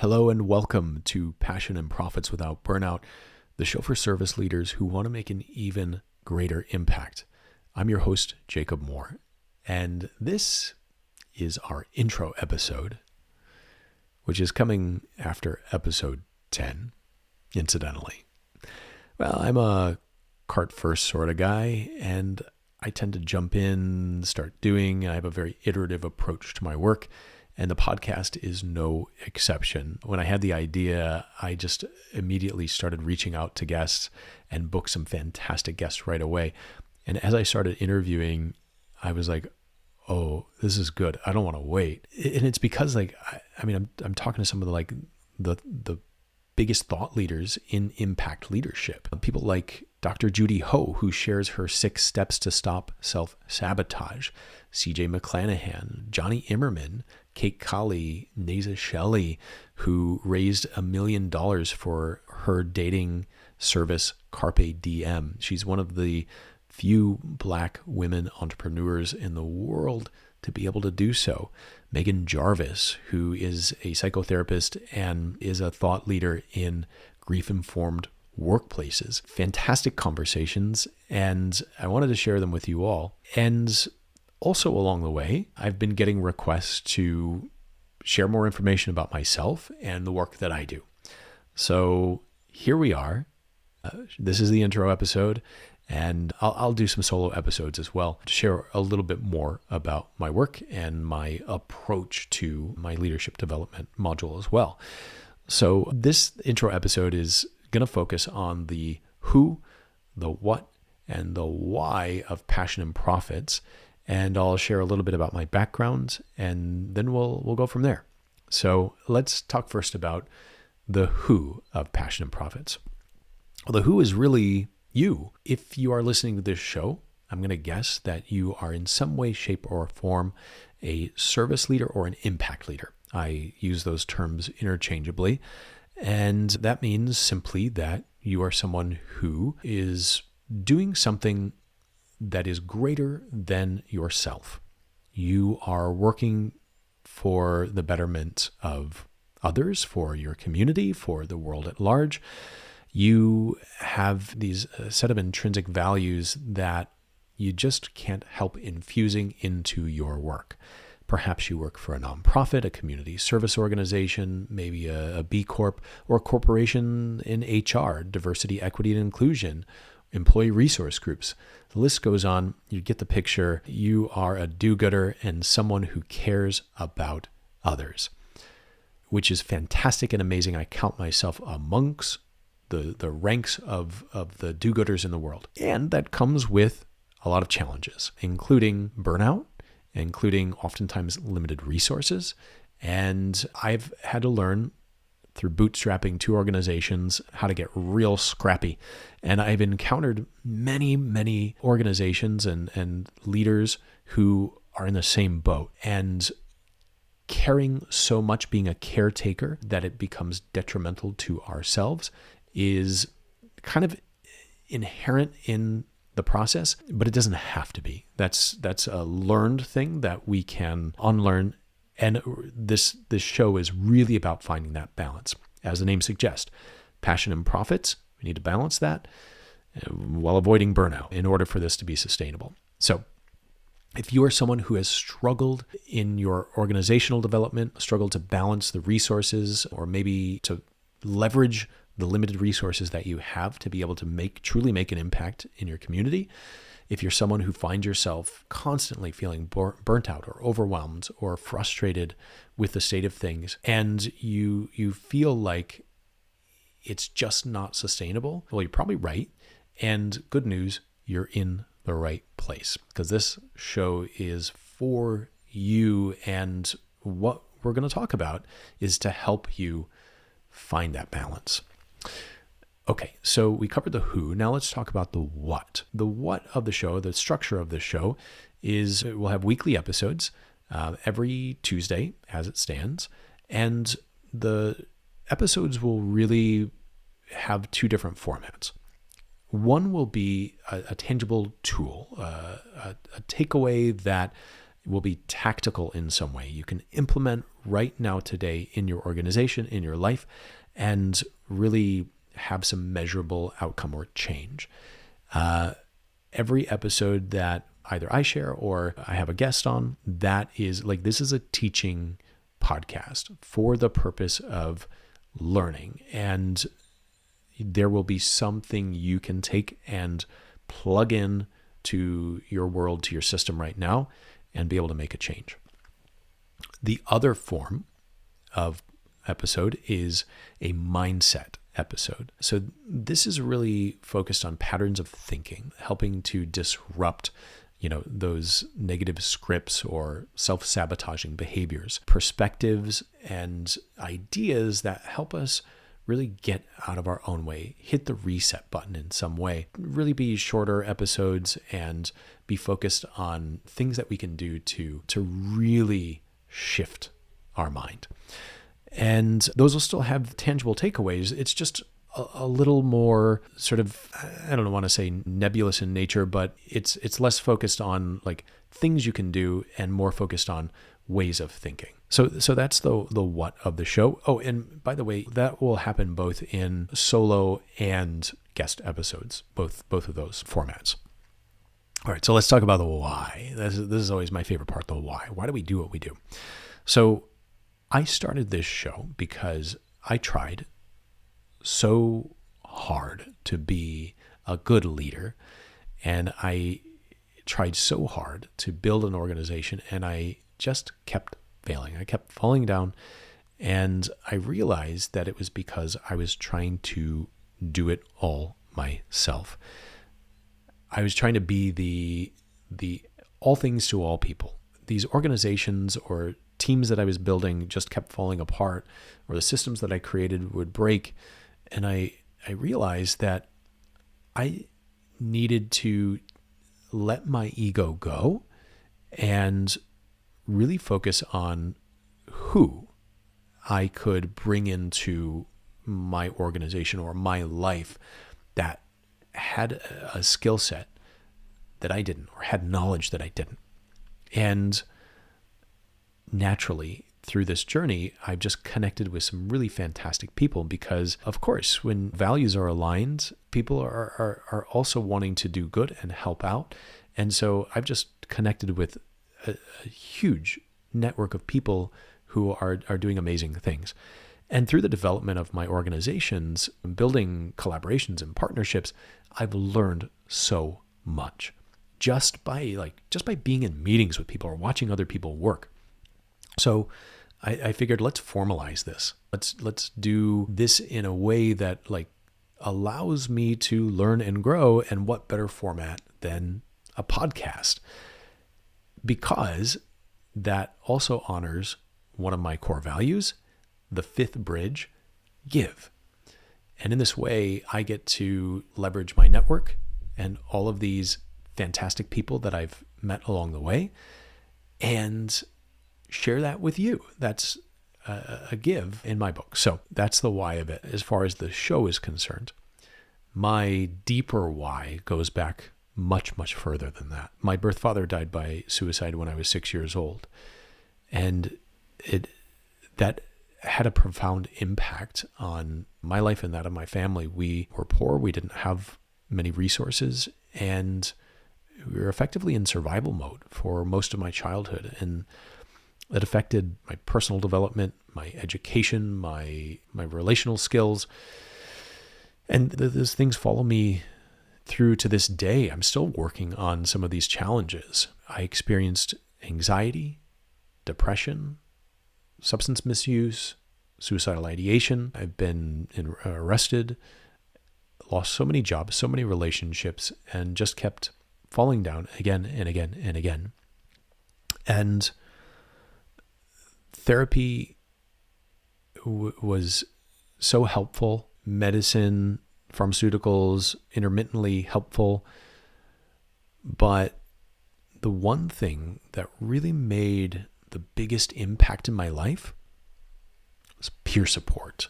Hello and welcome to Passion and Profits Without Burnout, the show for service leaders who want to make an even greater impact. I'm your host, Jacob Moore, and this is our intro episode, which is coming after episode 10, incidentally. Well, I'm a cart first sort of guy, and I tend to jump in, start doing. I have a very iterative approach to my work. And the podcast is no exception. When I had the idea, I just immediately started reaching out to guests and booked some fantastic guests right away. And as I started interviewing, I was like, oh, this is good. I don't want to wait. And it's because I'm talking to some of the biggest thought leaders in impact leadership. People like Dr. Judy Ho, who shares her 6 steps to stop self-sabotage, CJ McClanahan, Johnny Immerman, Kate Colley, Neza Shelley, who raised $1 million for her dating service Carpe Diem. She's one of the few Black women entrepreneurs in the world to be able to do so. Megan Jarvis, who is a psychotherapist and is a thought leader in grief-informed workplaces. Fantastic conversations, and I wanted to share them with you all. And also along the way, I've been getting requests to share more information about myself and the work that I do. So here we are. This is the intro episode, and I'll do some solo episodes as well to share a little bit more about my work and my approach to my leadership development module as well. So this intro episode is going to focus on the who, the what, and the why of passion and profits. And I'll share a little bit about my background, and then we'll go from there. So let's talk first about the who of passion and profits. Well, the who is really you. If you are listening to this show, I'm going to guess that you are in some way, shape, or form a service leader or an impact leader. I use those terms interchangeably. And that means simply that you are someone who is doing something that is greater than yourself. You are working for the betterment of others, for your community, for the world at large. You have these set of intrinsic values that you just can't help infusing into your work. Perhaps you work for a nonprofit, a community service organization, maybe a B Corp, or a corporation in HR, diversity, equity, and inclusion, employee resource groups. The list goes on. You get the picture. You are a do-gooder and someone who cares about others, which is fantastic and amazing. I count myself amongst the ranks of the do-gooders in the world. And that comes with a lot of challenges, including burnout, including oftentimes limited resources. And I've had to learn through bootstrapping 2 organizations how to get real scrappy. And I've encountered many organizations and leaders who are in the same boat and caring so much, being a caretaker, that it becomes detrimental to ourselves is kind of inherent in the process, but it doesn't have to be. That's a learned thing that we can unlearn. And this show is really about finding that balance. As the name suggests, passion and profits, we need to balance that while avoiding burnout in order for this to be sustainable. So if you are someone who has struggled in your organizational development, struggled to balance the resources, or maybe to leverage the limited resources that you have to be able to truly make an impact in your community, if you're someone who finds yourself constantly feeling burnt out or overwhelmed or frustrated with the state of things, and you feel like it's just not sustainable, well, you're probably right. And good news, you're in the right place, because this show is for you. And what we're going to talk about is to help you find that balance. Okay, so we covered the who. Now let's talk about the what. The what of the show, the structure of the show is we'll have weekly episodes every Tuesday as it stands. And the episodes will really have 2 different formats. One will be a tangible tool, a takeaway that will be tactical in some way. You can implement right now today in your organization, in your life, and really have some measurable outcome or change. Every episode that either I share or I have a guest on, that is like, this is a teaching podcast for the purpose of learning. And there will be something you can take and plug in to your world, to your system right now, and be able to make a change. The other form of episode is a mindset episode. So this is really focused on patterns of thinking, helping to disrupt, those negative scripts or self-sabotaging behaviors, perspectives and ideas that help us really get out of our own way, hit the reset button in some way, really be shorter episodes and be focused on things that we can do to really shift our mind. And those will still have tangible takeaways. It's just a little more sort of, I don't want to say nebulous in nature, but it's less focused on like things you can do and more focused on ways of thinking. So that's the what of the show. Oh, and by the way, that will happen both in solo and guest episodes, both of those formats. All right, so let's talk about the why. This is always my favorite part, the why. Why do we do what we do? So I started this show because I tried so hard to be a good leader, and I tried so hard to build an organization, and I just kept failing. I kept falling down, and I realized that it was because I was trying to do it all myself. I was trying to be the all things to all people. These organizations or teams that I was building just kept falling apart, or the systems that I created would break. And I realized that I needed to let my ego go and really focus on who I could bring into my organization or my life that had a skill set that I didn't, or had knowledge that I didn't. And naturally, through this journey, I've just connected with some really fantastic people because, of course, when values are aligned, people are also wanting to do good and help out. And so I've just connected with a huge network of people who are doing amazing things. And through the development of my organizations, building collaborations and partnerships, I've learned so much just by being in meetings with people or watching other people work. So I figured, let's formalize this. Let's do this in a way that allows me to learn and grow. And what better format than a podcast? Because that also honors one of my core values, the fifth bridge, give. And in this way, I get to leverage my network and all of these fantastic people that I've met along the way and share that with you. That's a give in my book. So that's the why of it. As far as the show is concerned, my deeper why goes back much, much further than that. My birth father died by suicide when I was 6 years old. And that had a profound impact on my life and that of my family. We were poor. We didn't have many resources, and we were effectively in survival mode for most of my childhood. And it affected my personal development, my education, my relational skills. And those things follow me through to this day. I'm still working on some of these challenges. I experienced anxiety, depression, substance misuse, suicidal ideation. I've been arrested, lost so many jobs, so many relationships, and just kept falling down again and again and again. And therapy was so helpful. Medicine, pharmaceuticals, intermittently helpful. But the one thing that really made the biggest impact in my life was peer support.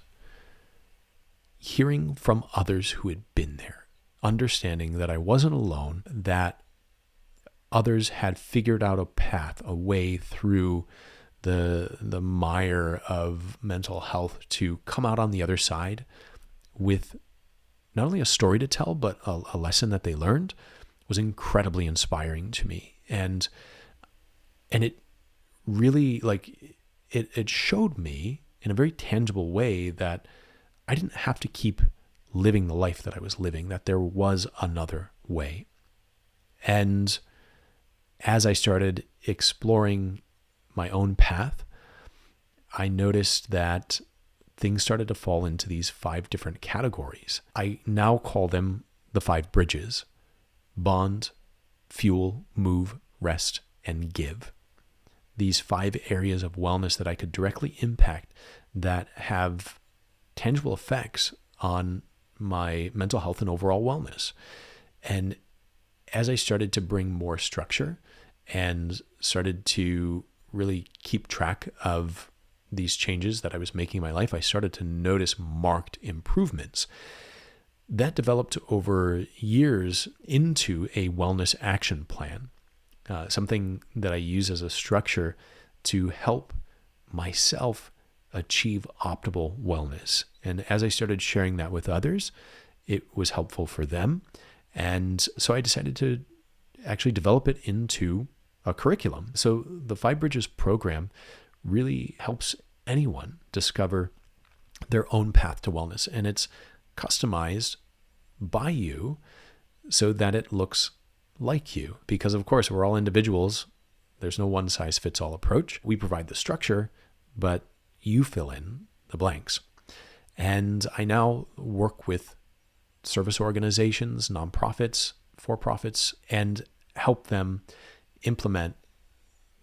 Hearing from others who had been there, understanding that I wasn't alone, that others had figured out a path, a way through the mire of mental health to come out on the other side with not only a story to tell, but a lesson that they learned, was incredibly inspiring to me. And it really, like, it showed me in a very tangible way that I didn't have to keep living the life that I was living, that there was another way. And as I started exploring my own path, I noticed that things started to fall into these 5 different categories. I now call them the 5 bridges: bond, fuel, move, rest, and give. These 5 areas of wellness that I could directly impact that have tangible effects on my mental health and overall wellness. And as I started to bring more structure and started to really keep track of these changes that I was making in my life, I started to notice marked improvements. That developed over years into a wellness action plan, something that I use as a structure to help myself achieve optimal wellness. And as I started sharing that with others, it was helpful for them. And so I decided to actually develop it into a curriculum. So the 5 Bridges program really helps anyone discover their own path to wellness. And it's customized by you so that it looks like you. Because of course, we're all individuals. There's no one size fits all approach. We provide the structure, but you fill in the blanks. And I now work with service organizations, nonprofits, for-profits, and help them implement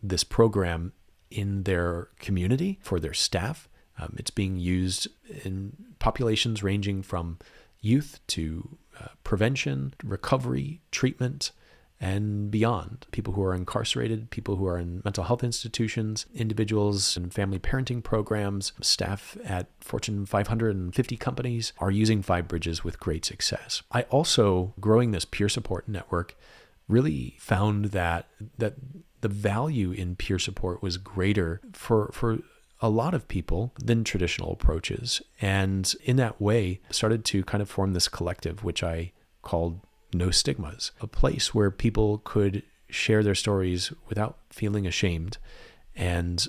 this program in their community for their staff. It's being used in populations ranging from youth to prevention, recovery, treatment, and beyond. People who are incarcerated, people who are in mental health institutions, individuals in family parenting programs, staff at Fortune 550 companies are using 5 Bridges with great success. I also, growing this peer support network, really found that the value in peer support was greater for a lot of people than traditional approaches. And in that way, started to kind of form this collective, which I called No Stigmas, a place where people could share their stories without feeling ashamed and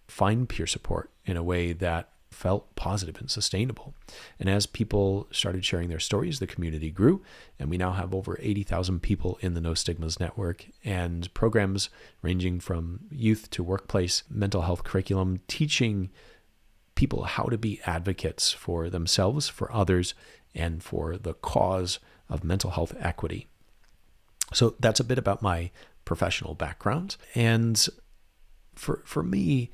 find peer support in a way that felt positive and sustainable. And as people started sharing their stories, the community grew, and we now have over 80,000 people in the No Stigmas network, and programs ranging from youth to workplace mental health curriculum, teaching people how to be advocates for themselves, for others, and for the cause of mental health equity. So that's a bit about my professional background. And for me,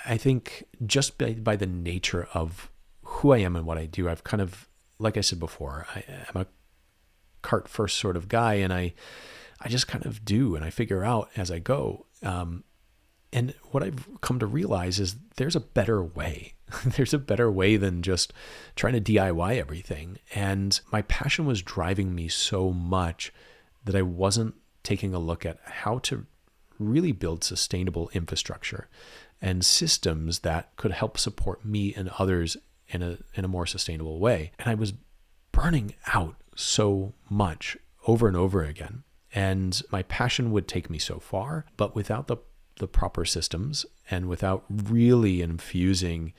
I think just by the nature of who I am and what I do, I've kind of, like I said before, I'm a cart first sort of guy, and I just kind of do, and I figure out as I go. And what I've come to realize is there's a better way. There's a better way than just trying to DIY everything. And my passion was driving me so much that I wasn't taking a look at how to really build sustainable infrastructure and systems that could help support me and others in a more sustainable way. And I was burning out so much over and over again. And my passion would take me so far, but without the proper systems and without really infusing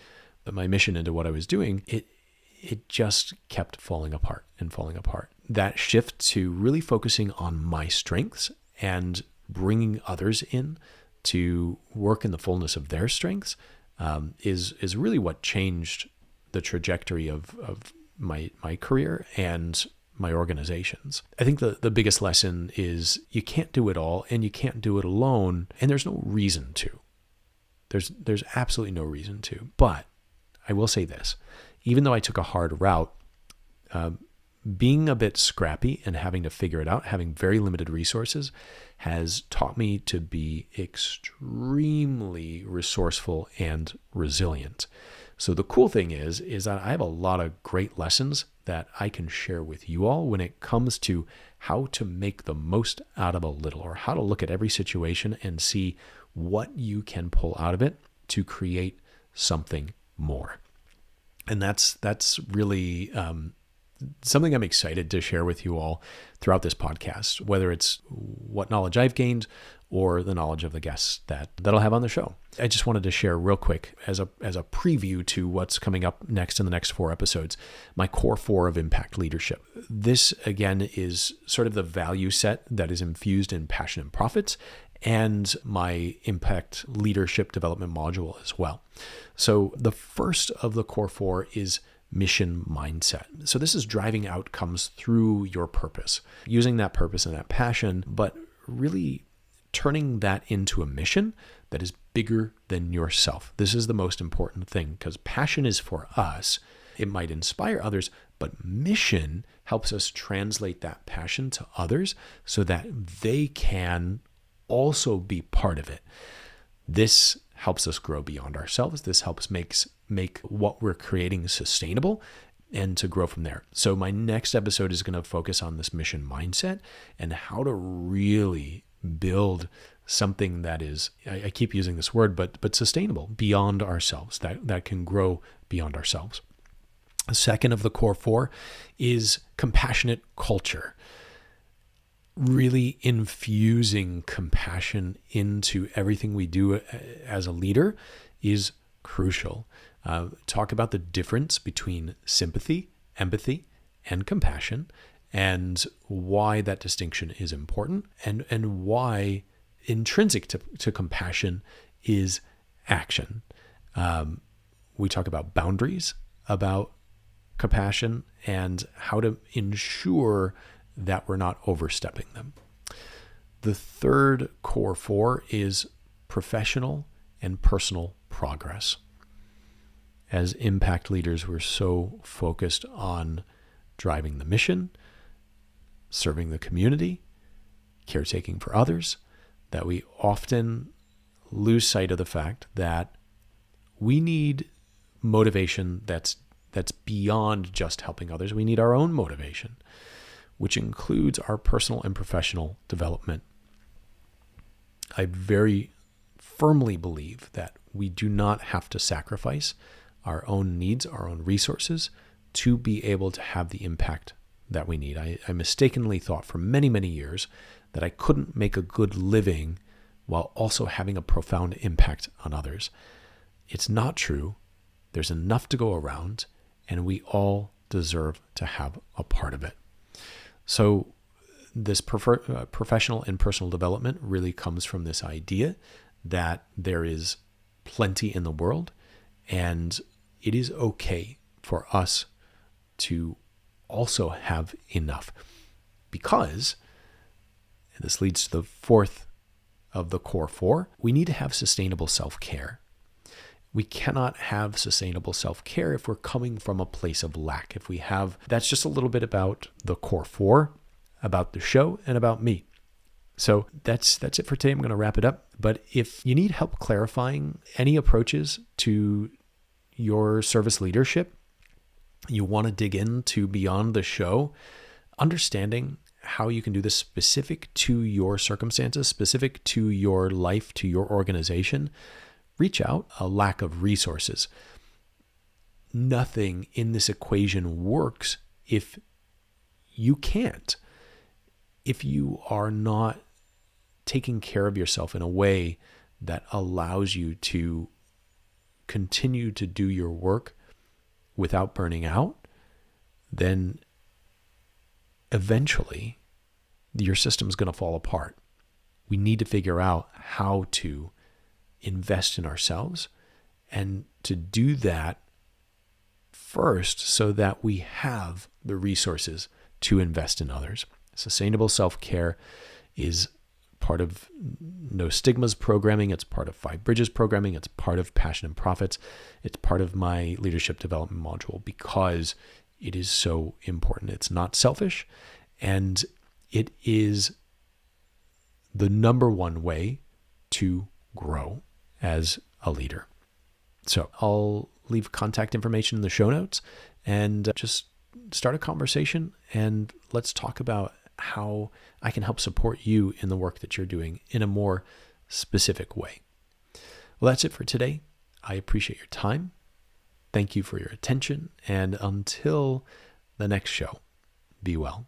my mission into what I was doing, it just kept falling apart and falling apart. That shift to really focusing on my strengths and bringing others in to work in the fullness of their strengths is really what changed the trajectory of my career and my organizations. I think the biggest lesson is you can't do it all, and you can't do it alone, and there's no reason to. There's absolutely no reason to. But I will say this, even though I took a hard route, being a bit scrappy and having to figure it out, having very limited resources, has taught me to be extremely resourceful and resilient. So the cool thing is that I have a lot of great lessons that I can share with you all when it comes to how to make the most out of a little, or how to look at every situation and see what you can pull out of it to create something more. And that's really something I'm excited to share with you all throughout this podcast, whether it's what knowledge I've gained or the knowledge of the guests that I'll have on the show. I just wanted to share real quick as a preview to what's coming up next in the next 4 episodes, my core 4 of impact leadership. This, again, is sort of the value set that is infused in Passion and Profits, and my impact leadership development module as well. So the first of the core 4 is mission mindset. So this is driving outcomes through your purpose, using that purpose and that passion, but really turning that into a mission that is bigger than yourself. This is the most important thing, because passion is for us. It might inspire others, but mission helps us translate that passion to others so that they can also be part of it. This helps us grow beyond ourselves. This helps make what we're creating sustainable and to grow from there. So my next episode is going to focus on this mission mindset and how to really build something that is, I keep using this word, but sustainable beyond ourselves, that can grow beyond ourselves. The second of the core 4 is compassionate culture. Really infusing compassion into everything we do as a leader is crucial. Talk about the difference between sympathy, empathy, and compassion, and why that distinction is important, and why intrinsic to compassion is action. We talk about boundaries, about compassion, and how to ensure that we're not overstepping them. The third core 4 is professional and personal progress. As impact leaders, we're so focused on driving the mission, serving the community, caretaking for others, that we often lose sight of the fact that we need motivation that's beyond just helping others. We need our own motivation, which includes our personal and professional development. I very firmly believe that we do not have to sacrifice our own needs, our own resources, to be able to have the impact that we need. I mistakenly thought for many, many years that I couldn't make a good living while also having a profound impact on others. It's not true. There's enough to go around, and we all deserve to have a part of it. So this professional and personal development really comes from this idea that there is plenty in the world, and it is okay for us to also have enough, because, and this leads to the fourth of the core 4, we need to have sustainable self-care. We cannot have sustainable self-care if we're coming from a place of lack. That's just a little bit about the core 4, about the show, and about me. So that's it for today. I'm going to wrap it up. But if you need help clarifying any approaches to your service leadership, you want to dig into beyond the show, understanding how you can do this specific to your circumstances, specific to your life, to your organization, reach out. A lack of resources. Nothing in this equation works if you can't. If you are not taking care of yourself in a way that allows you to continue to do your work without burning out, then eventually your system's going to fall apart. We need to figure out how to invest in ourselves, and to do that first so that we have the resources to invest in others. Sustainable self-care is part of No Stigmas programming. It's part of 5 Bridges programming. It's part of Passion and Profits. It's part of my leadership development module, because it is so important. It's not selfish, and it is the number one way to grow as a leader. So I'll leave contact information in the show notes, and just start a conversation, and let's talk about how I can help support you in the work that you're doing in a more specific way. Well, that's it for today. I appreciate your time. Thank you for your attention, and until the next show, be well.